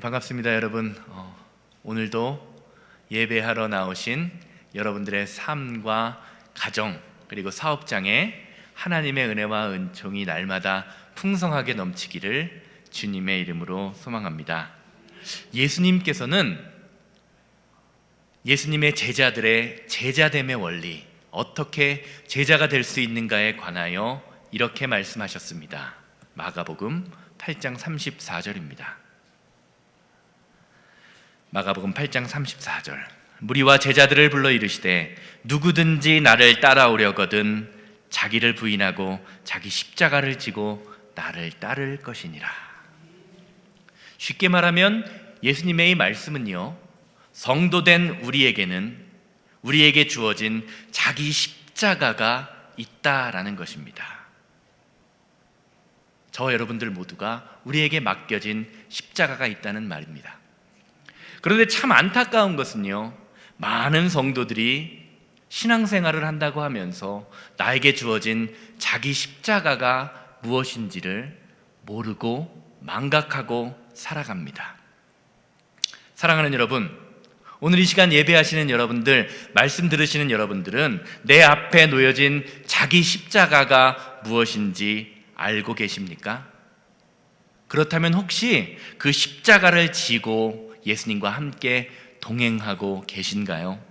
반갑습니다, 여러분. 오늘도 예배하러 나오신 여러분들의 삶과 가정 그리고 사업장에 하나님의 은혜와 은총이 날마다 풍성하게 넘치기를 주님의 이름으로 소망합니다. 예수님께서는 예수님의 제자들의 제자됨의 원리, 어떻게 제자가 될 수 있는가에 관하여 이렇게 말씀하셨습니다. 마가복음 8장 34절입니다. 마가복음 8장 34절. 무리와 제자들을 불러 이르시되 누구든지 나를 따라오려거든 자기를 부인하고 자기 십자가를 지고 나를 따를 것이니라. 쉽게 말하면 예수님의 이 말씀은요, 성도된 우리에게 주어진 자기 십자가가 있다라는 것입니다. 저와 여러분들 모두가 우리에게 맡겨진 십자가가 있다는 말입니다. 그런데 참 안타까운 것은요, 많은 성도들이 신앙생활을 한다고 하면서 나에게 주어진 자기 십자가가 무엇인지를 모르고 망각하고 살아갑니다. 사랑하는 여러분, 오늘 이 시간 예배하시는 여러분들, 말씀 들으시는 여러분들은 내 앞에 놓여진 자기 십자가가 무엇인지 알고 계십니까? 그렇다면 혹시 그 십자가를 지고 예수님과 함께 동행하고 계신가요?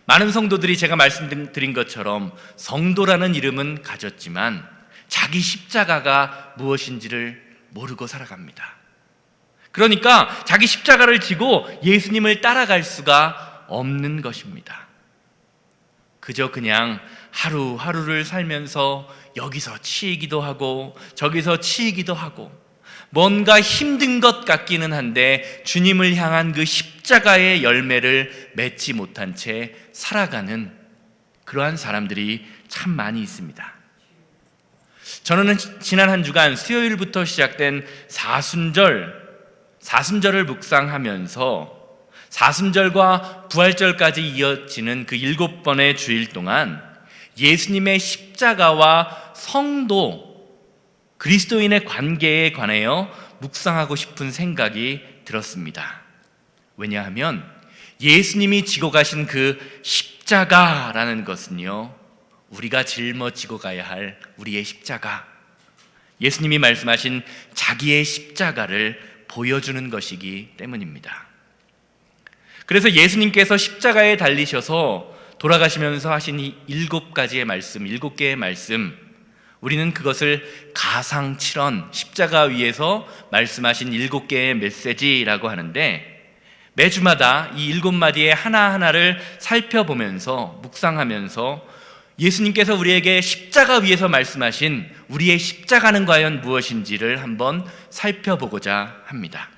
많은 성도들이 제가 말씀드린 것처럼 성도라는 이름은 가졌지만 자기 십자가가 무엇인지를 모르고 살아갑니다. 그러니까 자기 십자가를 지고 예수님을 따라갈 수가 없는 것입니다. 그저 그냥 하루하루를 살면서 여기서 치이기도 하고 저기서 치이기도 하고 뭔가 힘든 것 같기는 한데 주님을 향한 그 십자가의 열매를 맺지 못한 채 살아가는 그러한 사람들이 참 많이 있습니다. 저는 지난 한 주간 수요일부터 시작된 사순절을 묵상하면서 사순절과 부활절까지 이어지는 그 7번의 주일 동안 예수님의 십자가와 성도, 그리스도인의 관계에 관하여 묵상하고 싶은 생각이 들었습니다. 왜냐하면 예수님이 지고 가신 그 십자가라는 것은요, 우리가 짊어지고 가야 할 우리의 십자가, 예수님이 말씀하신 자기의 십자가를 보여주는 것이기 때문입니다. 그래서 예수님께서 십자가에 달리셔서 돌아가시면서 하신 이 7개의 말씀, 우리는 그것을 가상칠언, 십자가 위에서 말씀하신 7개의 메시지라고 하는데, 매주마다 이 7마디의 하나하나를 살펴보면서 묵상하면서 예수님께서 우리에게 십자가 위에서 말씀하신 우리의 십자가는 과연 무엇인지를 한번 살펴보고자 합니다.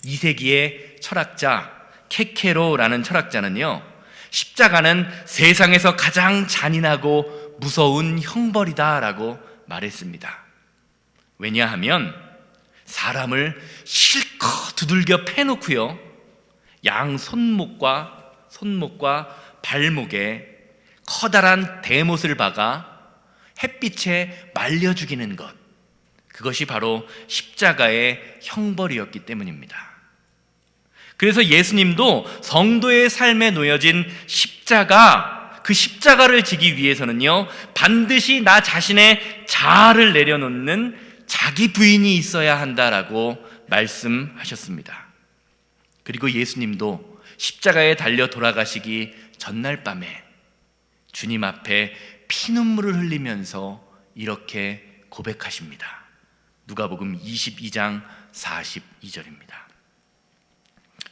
2세기의 철학자 케케로라는 철학자는요, 십자가는 세상에서 가장 잔인하고 무서운 형벌이다라고 말했습니다. 왜냐하면 사람을 실컷 두들겨 패놓고요, 양 손목과 발목에 커다란 대못을 박아 햇빛에 말려 죽이는 것, 그것이 바로 십자가의 형벌이었기 때문입니다. 그래서 예수님도 성도의 삶에 놓여진 십자가, 그 십자가를 지기 위해서는요, 반드시 나 자신의 자아를 내려놓는 자기 부인이 있어야 한다라고 말씀하셨습니다. 그리고 예수님도 십자가에 달려 돌아가시기 전날 밤에 주님 앞에 피눈물을 흘리면서 이렇게 고백하십니다. 누가복음 22장 42절입니다.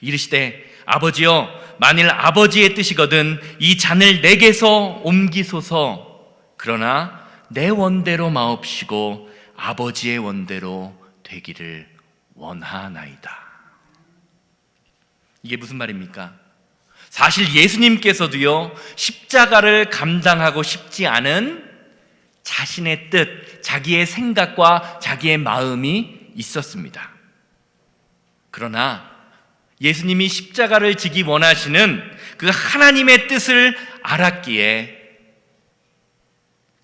이르시되 아버지여, 만일 아버지의 뜻이거든 이 잔을 내게서 옮기소서. 그러나 내 원대로 마옵시고 아버지의 원대로 되기를 원하나이다. 이게 무슨 말입니까? 사실 예수님께서도요, 십자가를 감당하고 싶지 않은 자신의 뜻, 자기의 생각과 자기의 마음이 있었습니다. 그러나 예수님이 십자가를 지기 원하시는 그 하나님의 뜻을 알았기에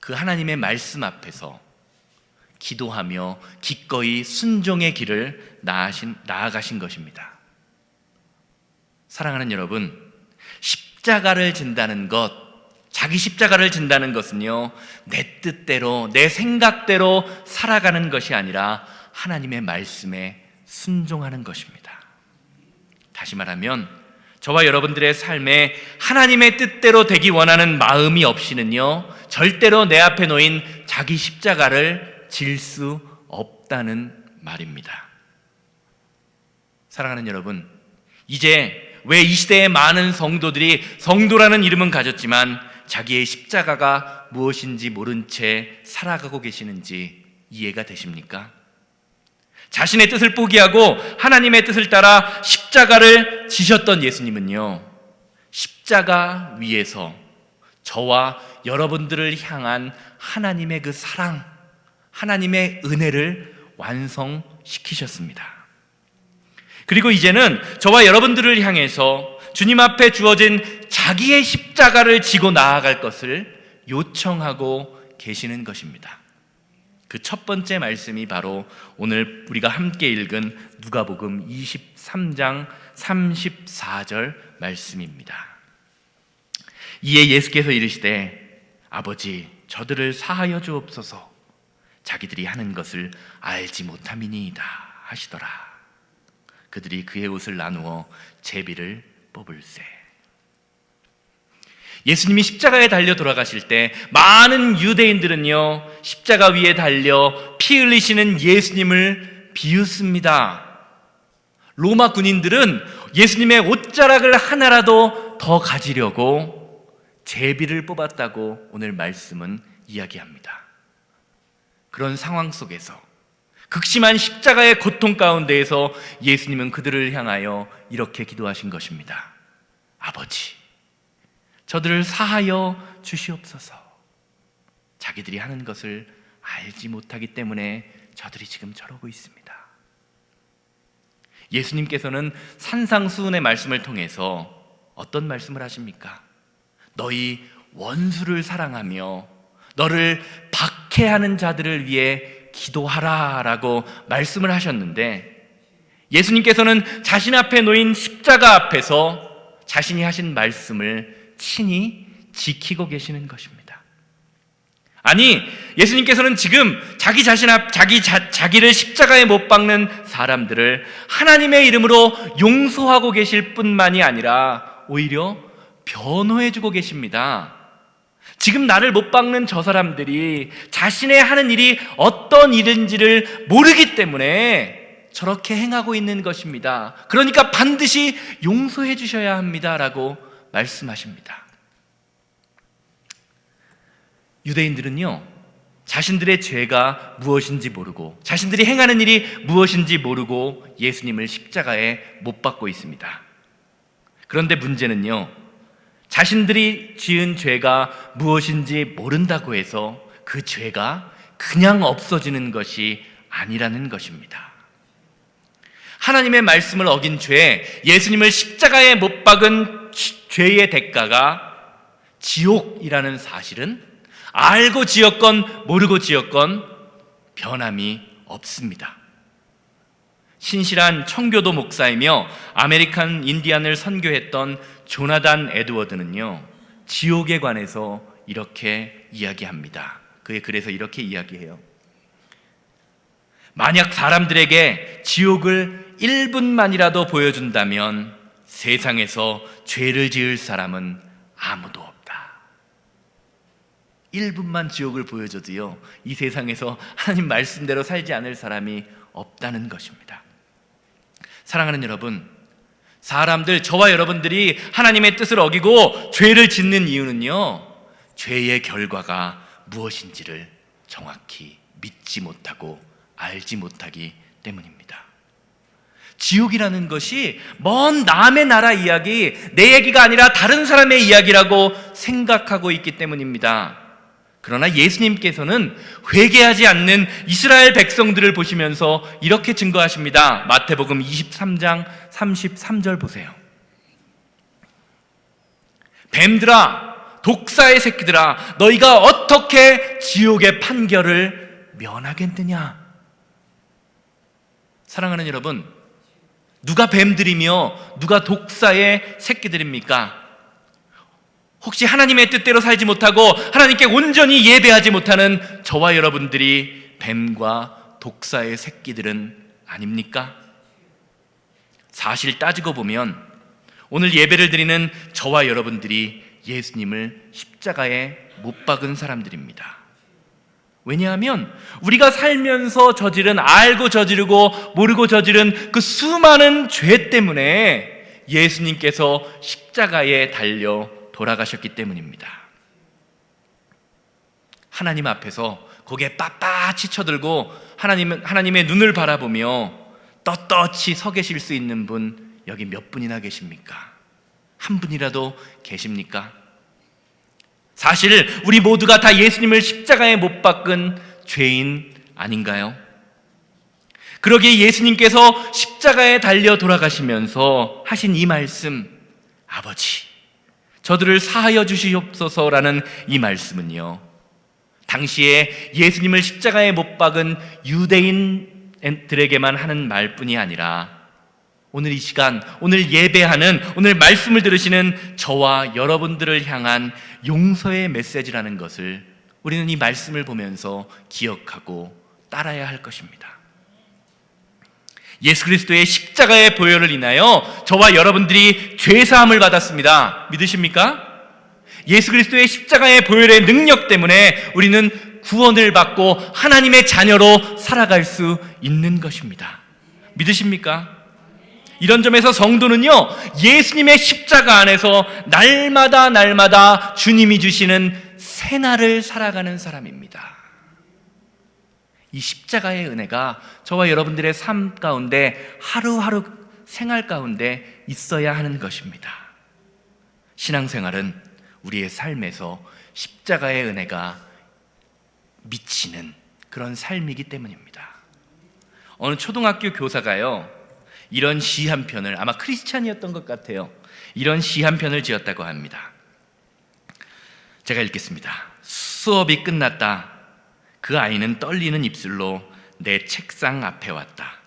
그 하나님의 말씀 앞에서 기도하며 기꺼이 순종의 길을 나아가신 것입니다. 사랑하는 여러분, 십자가를 진다는 것, 자기 십자가를 진다는 것은요, 내 뜻대로, 내 생각대로 살아가는 것이 아니라 하나님의 말씀에 순종하는 것입니다. 다시 말하면 저와 여러분들의 삶에 하나님의 뜻대로 되기 원하는 마음이 없이는요, 절대로 내 앞에 놓인 자기 십자가를 질 수 없다는 말입니다. 사랑하는 여러분, 이제 왜 이 시대의 많은 성도들이 성도라는 이름은 가졌지만 자기의 십자가가 무엇인지 모른 채 살아가고 계시는지 이해가 되십니까? 자신의 뜻을 포기하고 하나님의 뜻을 따라 십자가를 지셨던 예수님은요, 십자가 위에서 저와 여러분들을 향한 하나님의 그 사랑, 하나님의 은혜를 완성시키셨습니다. 그리고 이제는 저와 여러분들을 향해서 주님 앞에 주어진 자기의 십자가를 지고 나아갈 것을 요청하고 계시는 것입니다. 그 첫 번째 말씀이 바로 오늘 우리가 함께 읽은 누가복음 23장 34절 말씀입니다. 이에 예수께서 이르시되 아버지 저들을 사하여 주옵소서 자기들이 하는 것을 알지 못함이니이다 하시더라. 그들이 그의 옷을 나누어 제비를 뽑을세. 예수님이 십자가에 달려 돌아가실 때 많은 유대인들은요, 십자가 위에 달려 피 흘리시는 예수님을 비웃습니다. 로마 군인들은 예수님의 옷자락을 하나라도 더 가지려고 제비를 뽑았다고 오늘 말씀은 이야기합니다. 그런 상황 속에서 극심한 십자가의 고통 가운데에서 예수님은 그들을 향하여 이렇게 기도하신 것입니다. 아버지 저들을 사하여 주시옵소서. 자기들이 하는 것을 알지 못하기 때문에 저들이 지금 저러고 있습니다. 예수님께서는 산상수훈의 말씀을 통해서 어떤 말씀을 하십니까? 너희 원수를 사랑하며 너를 박해하는 자들을 위해 기도하라 라고 말씀을 하셨는데, 예수님께서는 자신 앞에 놓인 십자가 앞에서 자신이 하신 말씀을 친히 지키고 계시는 것입니다. 아니, 예수님께서는 지금 자기를 십자가에 못 박는 사람들을 하나님의 이름으로 용서하고 계실 뿐만이 아니라 오히려 변호해주고 계십니다. 지금 나를 못 박는 저 사람들이 자신의 하는 일이 어떤 일인지를 모르기 때문에 저렇게 행하고 있는 것입니다. 그러니까 반드시 용서해 주셔야 합니다 라고 말씀하십니다. 유대인들은요, 자신들의 죄가 무엇인지 모르고 자신들이 행하는 일이 무엇인지 모르고 예수님을 십자가에 못 박고 있습니다. 그런데 문제는요, 자신들이 지은 죄가 무엇인지 모른다고 해서 그 죄가 그냥 없어지는 것이 아니라는 것입니다. 하나님의 말씀을 어긴 죄, 예수님을 십자가에 못 박은 죄의 대가가 지옥이라는 사실은 알고 지었건 모르고 지었건 변함이 없습니다. 신실한 청교도 목사이며 아메리칸 인디안을 선교했던 조나단 에드워드는요, 지옥에 관해서 이렇게 이야기합니다. 그의 글에서 이렇게 이야기해요. 만약 사람들에게 지옥을 1분만이라도 보여준다면 세상에서 죄를 지을 사람은 아무도 없다. 1분만 지옥을 보여줘도요, 이 세상에서 하나님 말씀대로 살지 않을 사람이 없다는 것입니다. 사랑하는 여러분, 사람들, 저와 여러분들이 하나님의 뜻을 어기고 죄를 짓는 이유는요, 죄의 결과가 무엇인지를 정확히 믿지 못하고 알지 못하기 때문입니다. 지옥이라는 것이 먼 남의 나라 이야기, 내 얘기가 아니라 다른 사람의 이야기라고 생각하고 있기 때문입니다. 그러나 예수님께서는 회개하지 않는 이스라엘 백성들을 보시면서 이렇게 증거하십니다. 마태복음 23장 33절 보세요. 뱀들아, 독사의 새끼들아, 너희가 어떻게 지옥의 판결을 면하겠느냐? 사랑하는 여러분, 누가 뱀들이며 누가 독사의 새끼들입니까? 혹시 하나님의 뜻대로 살지 못하고 하나님께 온전히 예배하지 못하는 저와 여러분들이 뱀과 독사의 새끼들은 아닙니까? 사실 따지고 보면 오늘 예배를 드리는 저와 여러분들이 예수님을 십자가에 못 박은 사람들입니다. 왜냐하면 우리가 살면서 저지른, 알고 저지르고 모르고 저지른 그 수많은 죄 때문에 예수님께서 십자가에 달려 돌아가셨기 때문입니다. 하나님 앞에서 고개 빳빳이 쳐들고 하나님의 눈을 바라보며 떳떳이 서 계실 수 있는 분 여기 몇 분이나 계십니까? 한 분이라도 계십니까? 사실 우리 모두가 다 예수님을 십자가에 못 박은 죄인 아닌가요? 그러기에 예수님께서 십자가에 달려 돌아가시면서 하신 이 말씀, 아버지 저들을 사하여 주시옵소서라는 이 말씀은요, 당시에 예수님을 십자가에 못 박은 유대인들에게만 하는 말뿐이 아니라 오늘 이 시간, 오늘 예배하는, 오늘 말씀을 들으시는 저와 여러분들을 향한 용서의 메시지라는 것을 우리는 이 말씀을 보면서 기억하고 따라야 할 것입니다. 예수 그리스도의 십자가의 보혈을 인하여 저와 여러분들이 죄사함을 받았습니다. 믿으십니까? 예수 그리스도의 십자가의 보혈의 능력 때문에 우리는 구원을 받고 하나님의 자녀로 살아갈 수 있는 것입니다. 믿으십니까? 이런 점에서 성도는요, 예수님의 십자가 안에서 날마다 주님이 주시는 새날을 살아가는 사람입니다. 이 십자가의 은혜가 저와 여러분들의 삶 가운데 하루하루 생활 가운데 있어야 하는 것입니다. 신앙생활은 우리의 삶에서 십자가의 은혜가 미치는 그런 삶이기 때문입니다. 어느 초등학교 교사가요, 이런 시 한 편을, 아마 크리스찬이었던 것 같아요, 이런 시 한 편을 지었다고 합니다. 제가 읽겠습니다. 수업이 끝났다. 그 아이는 떨리는 입술로 내 책상 앞에 왔다.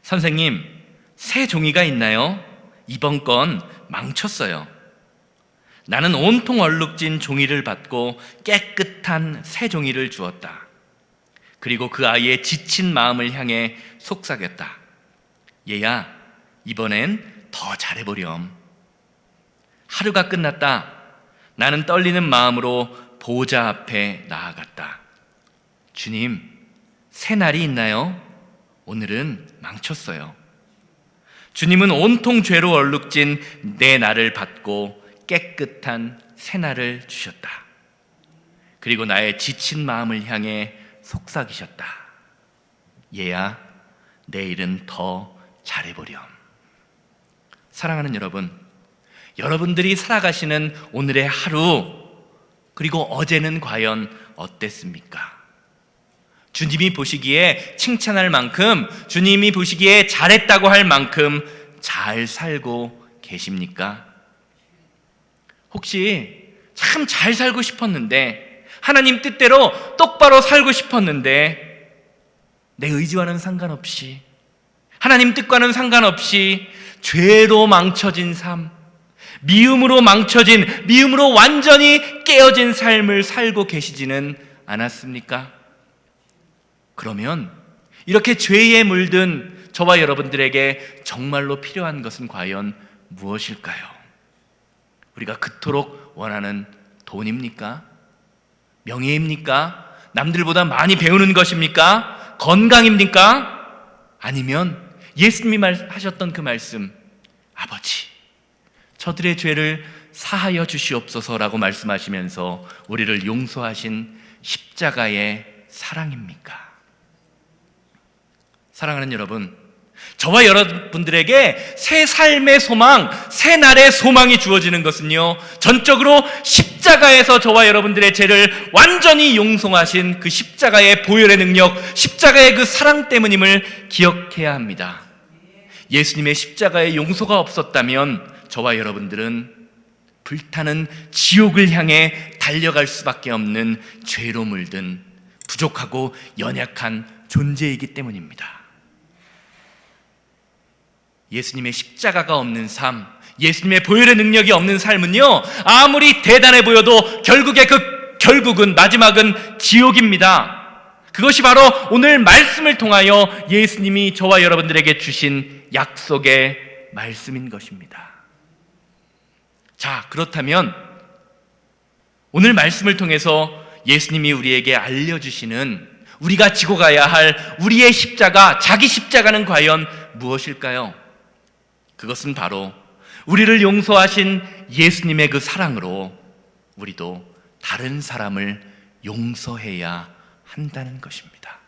선생님, 새 종이가 있나요? 이번 건 망쳤어요. 나는 온통 얼룩진 종이를 받고 깨끗한 새 종이를 주었다. 그리고 그 아이의 지친 마음을 향해 속삭였다. 얘야, 이번엔 더 잘해보렴. 하루가 끝났다. 나는 떨리는 마음으로 보호자 앞에 나아갔다. 주님, 새 날이 있나요? 오늘은 망쳤어요. 주님은 온통 죄로 얼룩진 내 날을 받고 깨끗한 새 날을 주셨다. 그리고 나의 지친 마음을 향해 속삭이셨다. 얘야, 내일은 더 잘해보렴. 사랑하는 여러분, 여러분들이 살아가시는 오늘의 하루, 그리고 어제는 과연 어땠습니까? 주님이 보시기에 칭찬할 만큼, 주님이 보시기에 잘했다고 할 만큼 잘 살고 계십니까? 혹시 참 잘 살고 싶었는데, 하나님 뜻대로 똑바로 살고 싶었는데, 내 의지와는 상관없이, 하나님 뜻과는 상관없이 죄로 망쳐진 삶, 미움으로 망쳐진, 미움으로 완전히 깨어진 삶을 살고 계시지는 않았습니까? 그러면 이렇게 죄에 물든 저와 여러분들에게 정말로 필요한 것은 과연 무엇일까요? 우리가 그토록 원하는 돈입니까? 명예입니까? 남들보다 많이 배우는 것입니까? 건강입니까? 아니면 예수님이 하셨던 그 말씀, 아버지 저들의 죄를 사하여 주시옵소서라고 말씀하시면서 우리를 용서하신 십자가의 사랑입니까? 사랑하는 여러분, 저와 여러분들에게 새 삶의 소망, 새 날의 소망이 주어지는 것은요, 전적으로 십자가에서 저와 여러분들의 죄를 완전히 용서하신 그 십자가의 보혈의 능력, 십자가의 그 사랑 때문임을 기억해야 합니다. 예수님의 십자가의 용서가 없었다면 저와 여러분들은 불타는 지옥을 향해 달려갈 수밖에 없는 죄로 물든 부족하고 연약한 존재이기 때문입니다. 예수님의 십자가가 없는 삶, 예수님의 보혈의 능력이 없는 삶은요, 아무리 대단해 보여도 결국은 마지막은 지옥입니다. 그것이 바로 오늘 말씀을 통하여 예수님이 저와 여러분들에게 주신 약속의 말씀인 것입니다. 자, 그렇다면 오늘 말씀을 통해서 예수님이 우리에게 알려주시는 우리가 지고 가야 할 우리의 십자가, 자기 십자가는 과연 무엇일까요? 그것은 바로 우리를 용서하신 예수님의 그 사랑으로 우리도 다른 사람을 용서해야 한다는 것입니다.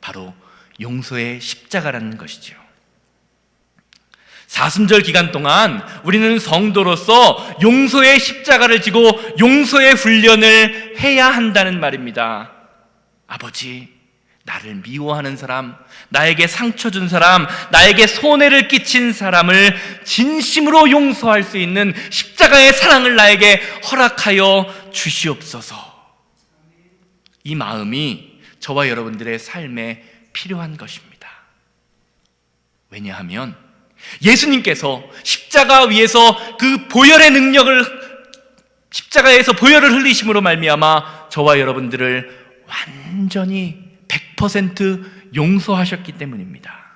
바로 용서의 십자가라는 것이죠. 사순절 기간 동안 우리는 성도로서 용서의 십자가를 지고 용서의 훈련을 해야 한다는 말입니다. 아버지, 나를 미워하는 사람, 나에게 상처 준 사람, 나에게 손해를 끼친 사람을 진심으로 용서할 수 있는 십자가의 사랑을 나에게 허락하여 주시옵소서. 이 마음이 저와 여러분들의 삶에 필요한 것입니다. 왜냐하면 예수님께서 십자가 위에서 그 보혈의 능력을, 십자가에서 보혈을 흘리심으로 말미암아 저와 여러분들을 완전히 100% 용서하셨기 때문입니다.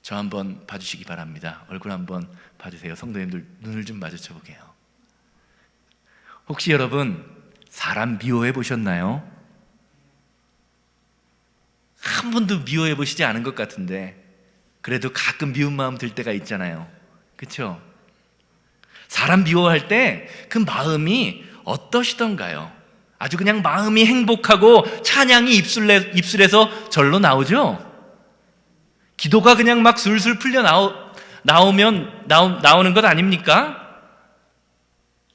저 한번 봐주시기 바랍니다. 얼굴 한번 봐주세요. 성도님들 눈을 좀 마주쳐 보게요. 혹시 여러분 사람 미워해 보셨나요? 한 번도 미워해 보시지 않은 것 같은데 그래도 가끔 미운 마음 들 때가 있잖아요. 그렇죠? 사람 미워할 때 그 마음이 어떠시던가요? 아주 그냥 마음이 행복하고 찬양이 입술에서 절로 나오죠? 기도가 그냥 막 술술 풀려 나오는 것 아닙니까?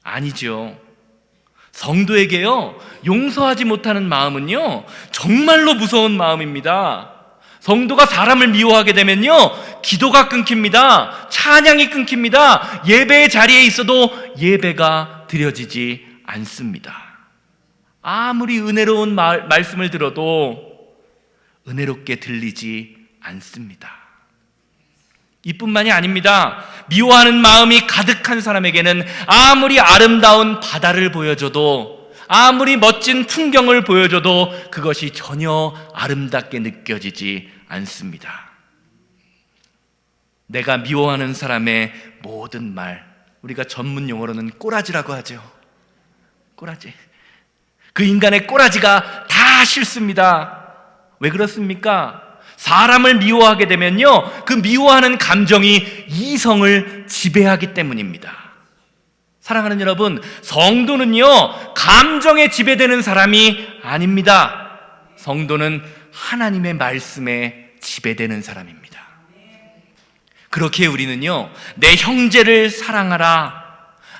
아니죠. 성도에게요, 용서하지 못하는 마음은요, 정말로 무서운 마음입니다. 성도가 사람을 미워하게 되면요, 기도가 끊깁니다. 찬양이 끊깁니다. 예배의 자리에 있어도 예배가 드려지지 않습니다. 아무리 은혜로운 말씀을 들어도 은혜롭게 들리지 않습니다. 이뿐만이 아닙니다. 미워하는 마음이 가득한 사람에게는 아무리 아름다운 바다를 보여줘도, 아무리 멋진 풍경을 보여줘도 그것이 전혀 아름답게 느껴지지 않습니다. 내가 미워하는 사람의 모든 말, 우리가 전문 용어로는 꼬라지라고 하죠. 꼬라지. 그 인간의 꼬라지가 다 싫습니다. 왜 그렇습니까? 사람을 미워하게 되면요, 그 미워하는 감정이 이성을 지배하기 때문입니다. 사랑하는 여러분, 성도는요, 감정에 지배되는 사람이 아닙니다. 성도는 하나님의 말씀에 지배되는 사람입니다. 그렇게 우리는요, 내 형제를 사랑하라,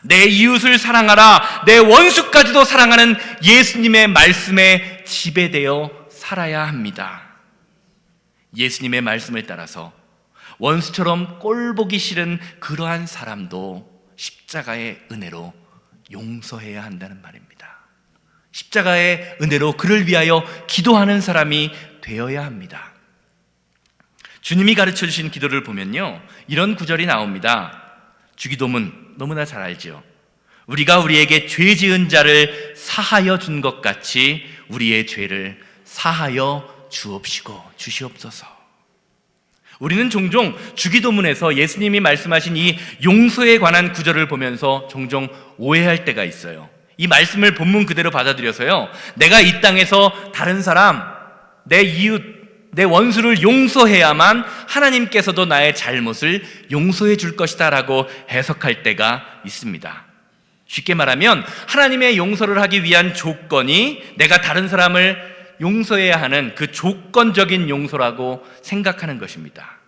내 이웃을 사랑하라, 내 원수까지도 사랑하는 예수님의 말씀에 지배되어 살아야 합니다. 예수님의 말씀을 따라서 원수처럼 꼴보기 싫은 그러한 사람도 십자가의 은혜로 용서해야 한다는 말입니다. 십자가의 은혜로 그를 위하여 기도하는 사람이 되어야 합니다. 주님이 가르쳐 주신 기도를 보면요, 이런 구절이 나옵니다. 주기도문 너무나 잘 알죠. 우리가 우리에게 죄 지은 자를 사하여 준 것 같이 우리의 죄를 사하여 주시옵소서. 우리는 종종 주기도문에서 예수님이 말씀하신 이 용서에 관한 구절을 보면서 종종 오해할 때가 있어요. 이 말씀을 본문 그대로 받아들여서요, 내가 이 땅에서 다른 사람, 내 이웃, 내 원수를 용서해야만 하나님께서도 나의 잘못을 용서해 줄 것이다 라고 해석할 때가 있습니다. 쉽게 말하면 하나님의 용서를 하기 위한 조건이 내가 다른 사람을 용서해야 하는 그 조건적인 용서라고 생각하는 것입니다.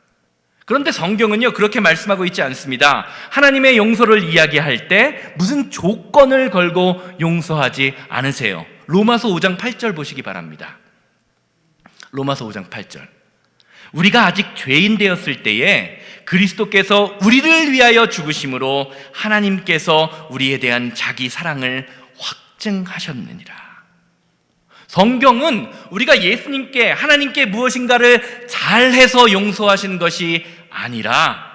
그런데 성경은요, 그렇게 말씀하고 있지 않습니다. 하나님의 용서를 이야기할 때 무슨 조건을 걸고 용서하지 않으세요. 로마서 5장 8절 보시기 바랍니다. 로마서 5장 8절. 우리가 아직 죄인 되었을 때에 그리스도께서 우리를 위하여 죽으심으로 하나님께서 우리에 대한 자기 사랑을 확증하셨느니라. 성경은 우리가 예수님께, 하나님께 무엇인가를 잘해서 용서하신 것이 아니라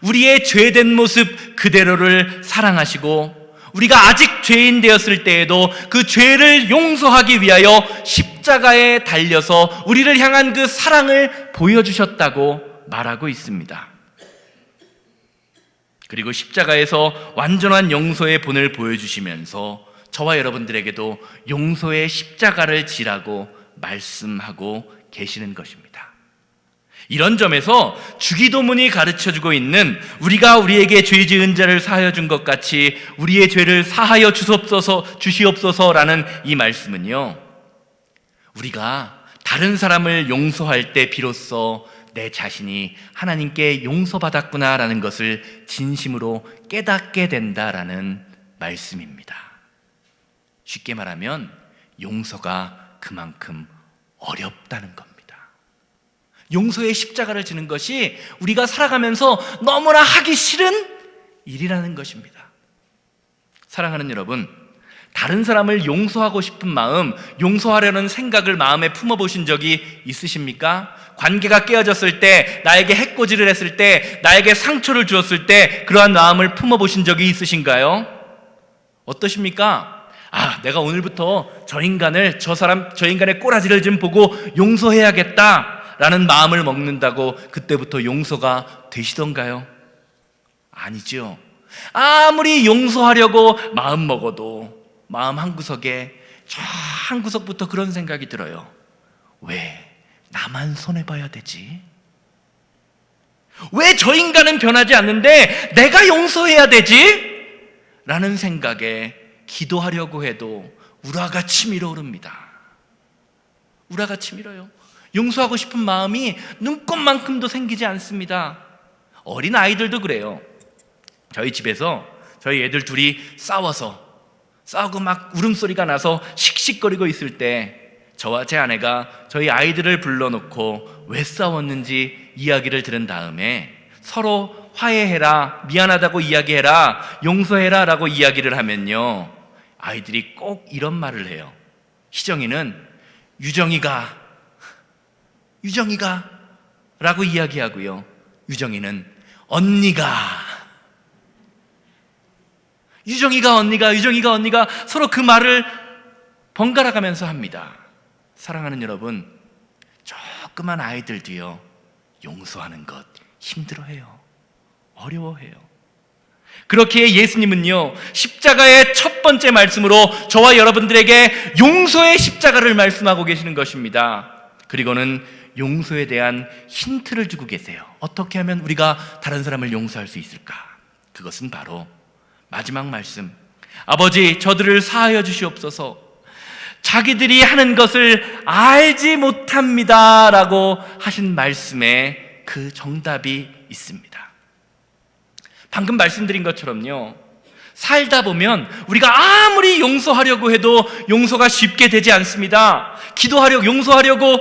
우리의 죄된 모습 그대로를 사랑하시고 우리가 아직 죄인 되었을 때에도 그 죄를 용서하기 위하여 십자가에 달려서 우리를 향한 그 사랑을 보여주셨다고 말하고 있습니다. 그리고 십자가에서 완전한 용서의 본을 보여주시면서 저와 여러분들에게도 용서의 십자가를 지라고 말씀하고 계시는 것입니다. 이런 점에서 주기도문이 가르쳐주고 있는 우리가 우리에게 죄 지은 자를 사하여 준 것 같이 우리의 죄를 사하여 주시옵소서라는 이 말씀은요, 우리가 다른 사람을 용서할 때 비로소 내 자신이 하나님께 용서받았구나라는 것을 진심으로 깨닫게 된다라는 말씀입니다. 쉽게 말하면 용서가 그만큼 어렵다는 겁니다. 용서의 십자가를 지는 것이 우리가 살아가면서 너무나 하기 싫은 일이라는 것입니다. 사랑하는 여러분, 다른 사람을 용서하고 싶은 마음, 용서하려는 생각을 마음에 품어보신 적이 있으십니까? 관계가 깨어졌을 때, 나에게 해코지를 했을 때, 나에게 상처를 주었을 때 그러한 마음을 품어보신 적이 있으신가요? 어떠십니까? 내가 오늘부터 저 인간의 꼬라지를 좀 보고 용서해야겠다라는 마음을 먹는다고 그때부터 용서가 되시던가요? 아니죠. 아무리 용서하려고 마음 먹어도 마음 한구석에, 저 한구석부터 그런 생각이 들어요. 왜 나만 손해봐야 되지? 왜 저 인간은 변하지 않는데 내가 용서해야 되지? 라는 생각에 기도하려고 해도 우라가 치밀어 오릅니다. 우라가 치밀어요. 용서하고 싶은 마음이 눈꼽만큼도 생기지 않습니다. 어린 아이들도 그래요. 저희 집에서 저희 애들 둘이 싸우고 막 울음소리가 나서 씩씩거리고 있을 때 저와 제 아내가 저희 아이들을 불러놓고 왜 싸웠는지 이야기를 들은 다음에 서로 화해해라, 미안하다고 이야기해라, 용서해라 라고 이야기를 하면요, 아이들이 꼭 이런 말을 해요. 희정이는 유정이가 라고 이야기하고요, 유정이는 유정이가 언니가 서로 그 말을 번갈아 가면서 합니다. 사랑하는 여러분, 조그만 아이들도요, 용서하는 것 힘들어해요. 어려워해요. 그렇기에 예수님은요, 십자가의 첫 번째 말씀으로 저와 여러분들에게 용서의 십자가를 말씀하고 계시는 것입니다. 그리고는 용서에 대한 힌트를 주고 계세요. 어떻게 하면 우리가 다른 사람을 용서할 수 있을까? 그것은 바로 마지막 말씀, 아버지 저들을 사하여 주시옵소서, 자기들이 하는 것을 알지 못합니다 라고 하신 말씀에 그 정답이 있습니다. 방금 말씀드린 것처럼요, 살다 보면 우리가 아무리 용서하려고 해도 용서가 쉽게 되지 않습니다. 용서하려고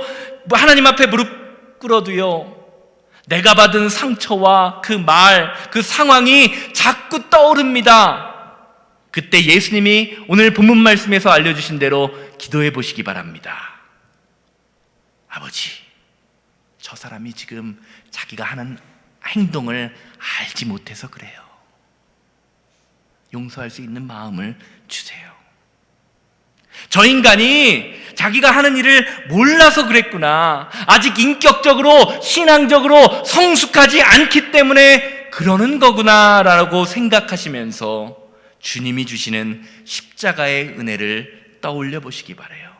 하나님 앞에 무릎 꿇어도요, 내가 받은 상처와 그 말, 그 상황이 자꾸 떠오릅니다. 그때 예수님이 오늘 본문 말씀에서 알려주신 대로 기도해 보시기 바랍니다. 아버지, 저 사람이 지금 자기가 하는 행동을 알지 못해서 그래요. 용서할 수 있는 마음을 주세요. 저 인간이 자기가 하는 일을 몰라서 그랬구나, 아직 인격적으로 신앙적으로 성숙하지 않기 때문에 그러는 거구나 라고 생각하시면서 주님이 주시는 십자가의 은혜를 떠올려 보시기 바라요.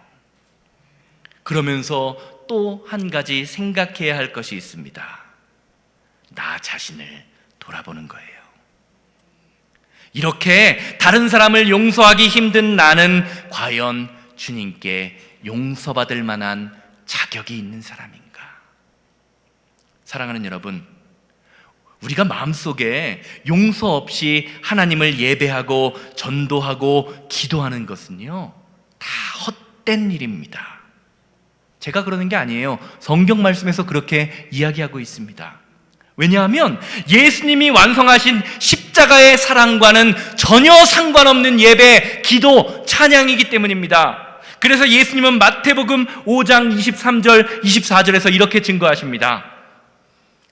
그러면서 또 한 가지 생각해야 할 것이 있습니다. 나 자신을 돌아보는 거예요. 이렇게 다른 사람을 용서하기 힘든 나는 과연 주님께 용서받을 만한 자격이 있는 사람인가? 사랑하는 여러분, 우리가 마음속에 용서 없이 하나님을 예배하고 전도하고 기도하는 것은요, 다 헛된 일입니다. 제가 그러는 게 아니에요. 성경 말씀에서 그렇게 이야기하고 있습니다. 왜냐하면 예수님이 완성하신 십자가의 사랑과는 전혀 상관없는 예배, 기도, 찬양이기 때문입니다. 그래서 예수님은 마태복음 5장 23절 24절에서 이렇게 증거하십니다.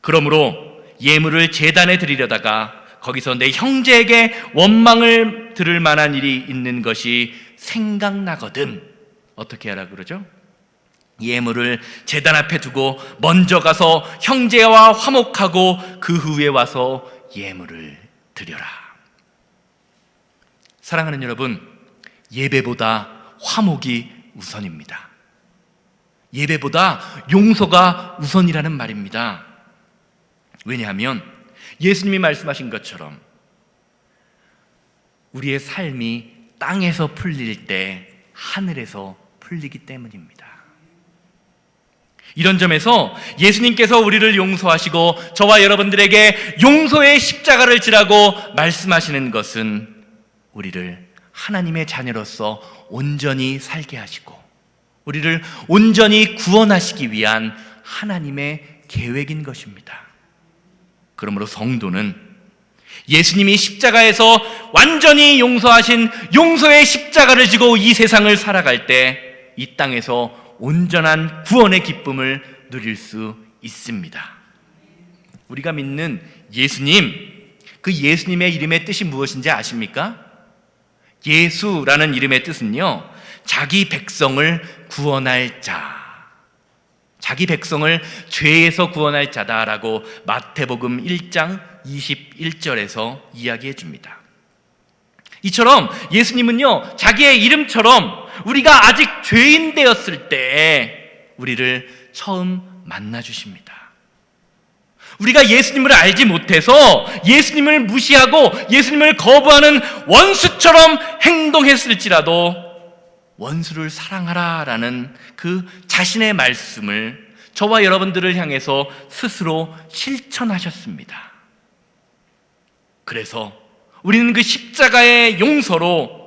그러므로 예물을 제단에 드리려다가 거기서 내 형제에게 원망을 들을 만한 일이 있는 것이 생각나거든. 어떻게 하라 그러죠? 예물을 제단 앞에 두고 먼저 가서 형제와 화목하고 그 후에 와서 예물을 드려라. 사랑하는 여러분, 예배보다 화목이 우선입니다. 예배보다 용서가 우선이라는 말입니다. 왜냐하면 예수님이 말씀하신 것처럼 우리의 삶이 땅에서 풀릴 때 하늘에서 풀리기 때문입니다. 이런 점에서 예수님께서 우리를 용서하시고 저와 여러분들에게 용서의 십자가를 지라고 말씀하시는 것은 우리를 하나님의 자녀로서 온전히 살게 하시고 우리를 온전히 구원하시기 위한 하나님의 계획인 것입니다. 그러므로 성도는 예수님이 십자가에서 완전히 용서하신 용서의 십자가를 지고 이 세상을 살아갈 때 이 땅에서 온전한 구원의 기쁨을 누릴 수 있습니다. 우리가 믿는 예수님, 그 예수님의 이름의 뜻이 무엇인지 아십니까? 예수라는 이름의 뜻은요, 자기 백성을 구원할 자, 자기 백성을 죄에서 구원할 자다라고 마태복음 1장 21절에서 이야기해 줍니다. 이처럼 예수님은요, 자기의 이름처럼 우리가 아직 죄인 되었을 때 우리를 처음 만나 주십니다. 우리가 예수님을 알지 못해서 예수님을 무시하고 예수님을 거부하는 원수처럼 행동했을지라도 원수를 사랑하라라는 그 자신의 말씀을 저와 여러분들을 향해서 스스로 실천하셨습니다. 그래서 우리는 그 십자가의 용서로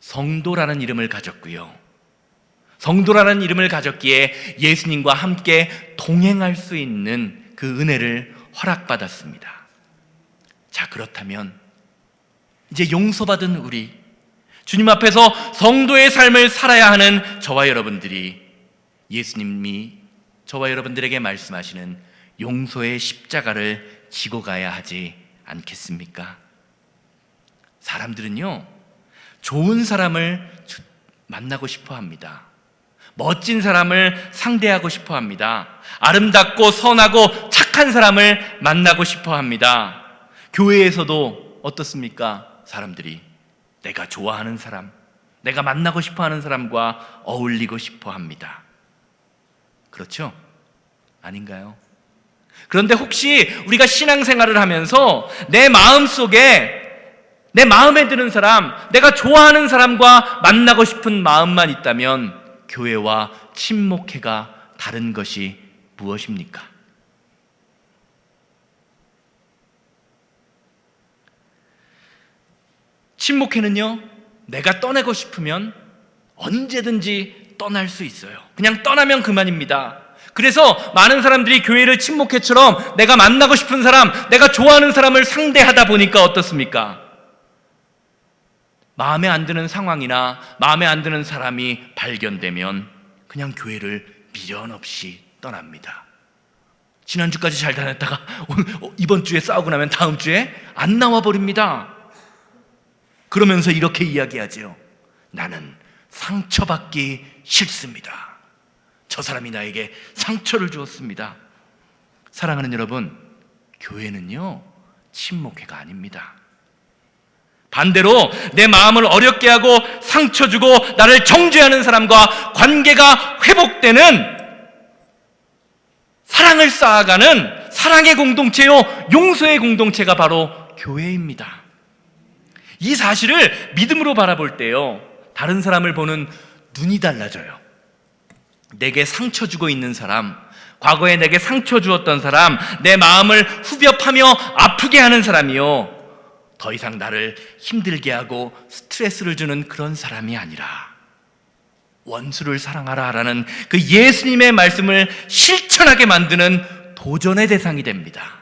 성도라는 이름을 가졌고요. 성도라는 이름을 가졌기에 예수님과 함께 동행할 수 있는 그 은혜를 허락받았습니다. 자, 그렇다면 이제 용서받은 우리, 주님 앞에서 성도의 삶을 살아야 하는 저와 여러분들이 예수님이 저와 여러분들에게 말씀하시는 용서의 십자가를 지고 가야 하지 않겠습니까? 사람들은요, 좋은 사람을 만나고 싶어 합니다. 멋진 사람을 상대하고 싶어 합니다. 아름답고 선하고 착한 사람을 만나고 싶어 합니다. 교회에서도 어떻습니까? 사람들이 내가 좋아하는 사람, 내가 만나고 싶어 하는 사람과 어울리고 싶어 합니다. 그렇죠? 아닌가요? 그런데 혹시 우리가 신앙생활을 하면서 내 마음속에 내 마음에 드는 사람, 내가 좋아하는 사람과 만나고 싶은 마음만 있다면 교회와 친목회가 다른 것이 무엇입니까? 친목회는요, 내가 떠나고 싶으면 언제든지 떠날 수 있어요. 그냥 떠나면 그만입니다. 그래서 많은 사람들이 교회를 친목회처럼 내가 만나고 싶은 사람, 내가 좋아하는 사람을 상대하다 보니까 어떻습니까? 마음에 안 드는 상황이나 마음에 안 드는 사람이 발견되면 그냥 교회를 미련 없이 떠납니다. 지난주까지 잘 다녔다가 이번 주에 싸우고 나면 다음 주에 안 나와 버립니다. 그러면서 이렇게 이야기하죠. 나는 상처받기 싫습니다. 저 사람이 나에게 상처를 주었습니다. 사랑하는 여러분, 교회는요, 친목회가 아닙니다. 반대로 내 마음을 어렵게 하고 상처 주고 나를 정죄하는 사람과 관계가 회복되는 사랑을 쌓아가는 사랑의 공동체요, 용서의 공동체가 바로 교회입니다. 이 사실을 믿음으로 바라볼 때요, 다른 사람을 보는 눈이 달라져요. 내게 상처 주고 있는 사람, 과거에 내게 상처 주었던 사람, 내 마음을 후벼파며 아프게 하는 사람이요, 더 이상 나를 힘들게 하고 스트레스를 주는 그런 사람이 아니라 원수를 사랑하라라는 그 예수님의 말씀을 실천하게 만드는 도전의 대상이 됩니다.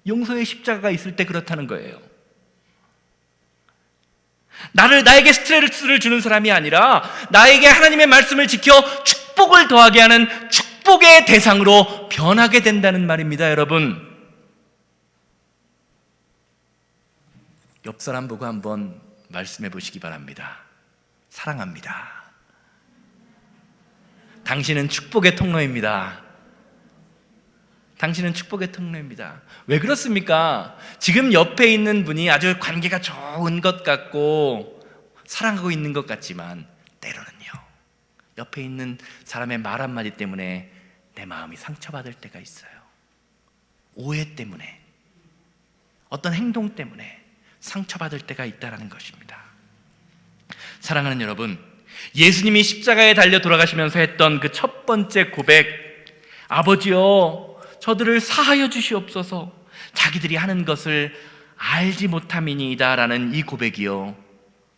용서의 십자가가 있을 때 그렇다는 거예요. 나에게 스트레스를 주는 사람이 아니라 나에게 하나님의 말씀을 지켜 축복을 더하게 하는 축복의 대상으로 변하게 된다는 말입니다, 여러분. 옆 사람 보고 한번 말씀해 보시기 바랍니다. 사랑합니다. 당신은 축복의 통로입니다. 당신은 축복의 통로입니다. 왜 그렇습니까? 지금 옆에 있는 분이 아주 관계가 좋은 것 같고 사랑하고 있는 것 같지만 때로는요, 옆에 있는 사람의 말 한마디 때문에 내 마음이 상처받을 때가 있어요. 오해 때문에, 어떤 행동 때문에 상처받을 때가 있다는 것입니다. 사랑하는 여러분, 예수님이 십자가에 달려 돌아가시면서 했던 그 첫 번째 고백, 아버지여 저들을 사하여 주시옵소서, 자기들이 하는 것을 알지 못함이니이다 라는 이 고백이요,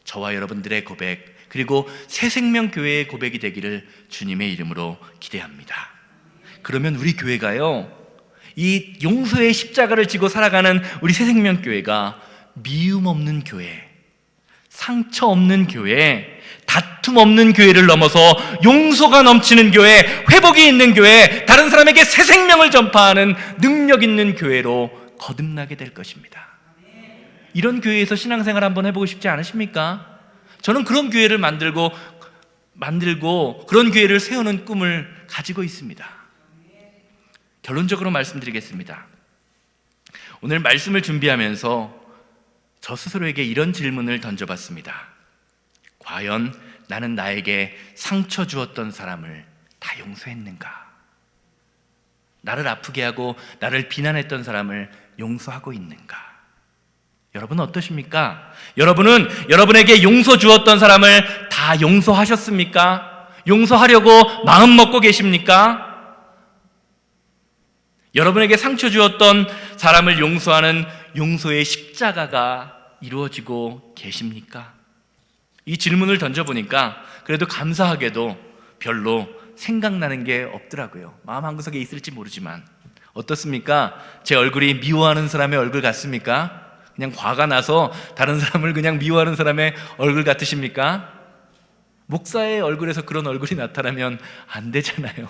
저와 여러분들의 고백, 그리고 새생명교회의 고백이 되기를 주님의 이름으로 기대합니다. 그러면 우리 교회가요, 이 용서의 십자가를 지고 살아가는 우리 새생명교회가 미움 없는 교회, 상처 없는 교회, 다툼 없는 교회를 넘어서 용서가 넘치는 교회, 회복이 있는 교회, 다른 사람에게 새 생명을 전파하는 능력 있는 교회로 거듭나게 될 것입니다. 이런 교회에서 신앙생활 한번 해보고 싶지 않으십니까? 저는 그런 교회를 만들고 그런 교회를 세우는 꿈을 가지고 있습니다. 결론적으로 말씀드리겠습니다. 오늘 말씀을 준비하면서 저 스스로에게 이런 질문을 던져봤습니다. 과연 나는 나에게 상처 주었던 사람을 다 용서했는가? 나를 아프게 하고 나를 비난했던 사람을 용서하고 있는가? 여러분 어떠십니까? 여러분은 여러분에게 용서 주었던 사람을 다 용서하셨습니까? 용서하려고 마음 먹고 계십니까? 여러분에게 상처 주었던 사람을 용서하는 용서의 십자가가 이루어지고 계십니까? 이 질문을 던져보니까 그래도 감사하게도 별로 생각나는 게 없더라고요. 마음 한구석에 있을지 모르지만. 어떻습니까? 제 얼굴이 미워하는 사람의 얼굴 같습니까? 그냥 화가 나서 다른 사람을 그냥 미워하는 사람의 얼굴 같으십니까? 목사의 얼굴에서 그런 얼굴이 나타나면 안 되잖아요.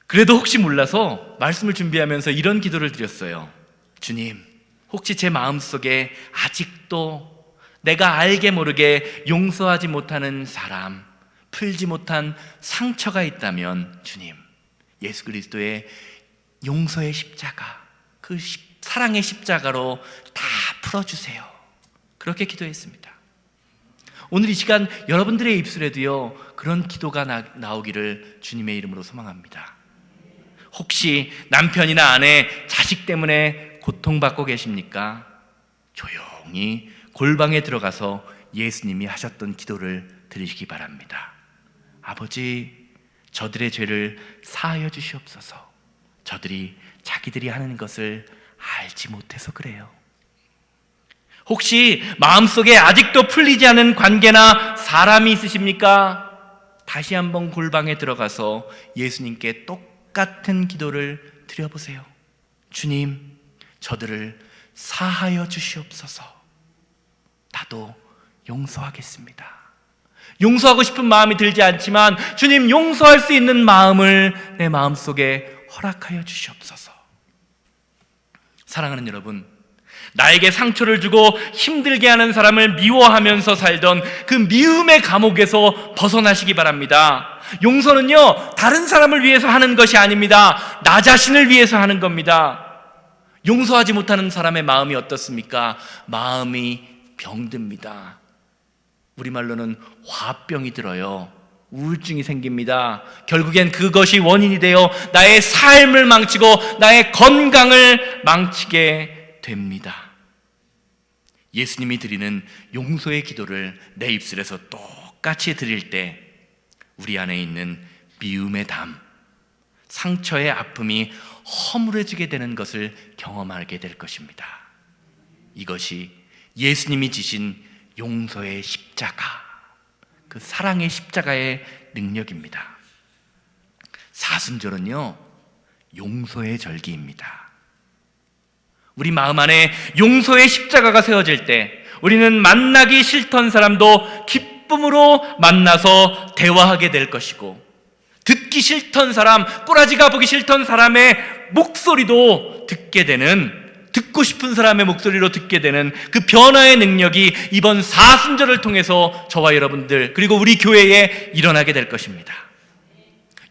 그래도 혹시 몰라서 말씀을 준비하면서 이런 기도를 드렸어요. 주님, 혹시 제 마음속에 아직도 내가 알게 모르게 용서하지 못하는 사람, 풀지 못한 상처가 있다면 주님, 예수 그리스도의 용서의 십자가, 그 사랑의 십자가로 다 풀어주세요. 그렇게 기도했습니다. 오늘 이 시간 여러분들의 입술에도요, 그런 기도가 나오기를 주님의 이름으로 소망합니다. 혹시 남편이나 아내, 자식 때문에 고통받고 계십니까? 조용히 골방에 들어가서 예수님이 하셨던 기도를 드리시기 바랍니다. 아버지, 저들의 죄를 사하여 주시옵소서. 저들이 자기들이 하는 것을 알지 못해서 그래요. 혹시 마음속에 아직도 풀리지 않은 관계나 사람이 있으십니까? 다시 한번 골방에 들어가서 예수님께 똑같은 기도를 드려보세요. 주님, 저들을 사하여 주시옵소서. 나도 용서하겠습니다. 용서하고 싶은 마음이 들지 않지만 주님, 용서할 수 있는 마음을 내 마음속에 허락하여 주시옵소서. 사랑하는 여러분, 나에게 상처를 주고 힘들게 하는 사람을 미워하면서 살던 그 미움의 감옥에서 벗어나시기 바랍니다. 용서는요, 다른 사람을 위해서 하는 것이 아닙니다. 나 자신을 위해서 하는 겁니다. 용서하지 못하는 사람의 마음이 어떻습니까? 마음이 병듭니다. 우리말로는 화병이 들어요. 우울증이 생깁니다. 결국엔 그것이 원인이 되어 나의 삶을 망치고 나의 건강을 망치게 됩니다. 예수님이 드리는 용서의 기도를 내 입술에서 똑같이 드릴 때 우리 안에 있는 미움의 담, 상처의 아픔이 허물어지게 되는 것을 경험하게 될 것입니다. 이것이 예수님이 지신 용서의 십자가, 그 사랑의 십자가의 능력입니다. 사순절은요, 용서의 절기입니다. 우리 마음 안에 용서의 십자가가 세워질 때 우리는 만나기 싫던 사람도 기쁨으로 만나서 대화하게 될 것이고, 듣기 싫던 사람, 꼬라지가 보기 싫던 사람의 목소리도 듣고 싶은 사람의 목소리로 듣게 되는 그 변화의 능력이 이번 사순절을 통해서 저와 여러분들 그리고 우리 교회에 일어나게 될 것입니다.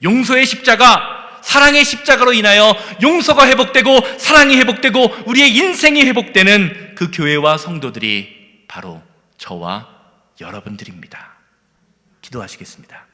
용서의 십자가, 사랑의 십자가로 인하여 용서가 회복되고 사랑이 회복되고 우리의 인생이 회복되는 그 교회와 성도들이 바로 저와 여러분들입니다. 기도하시겠습니다.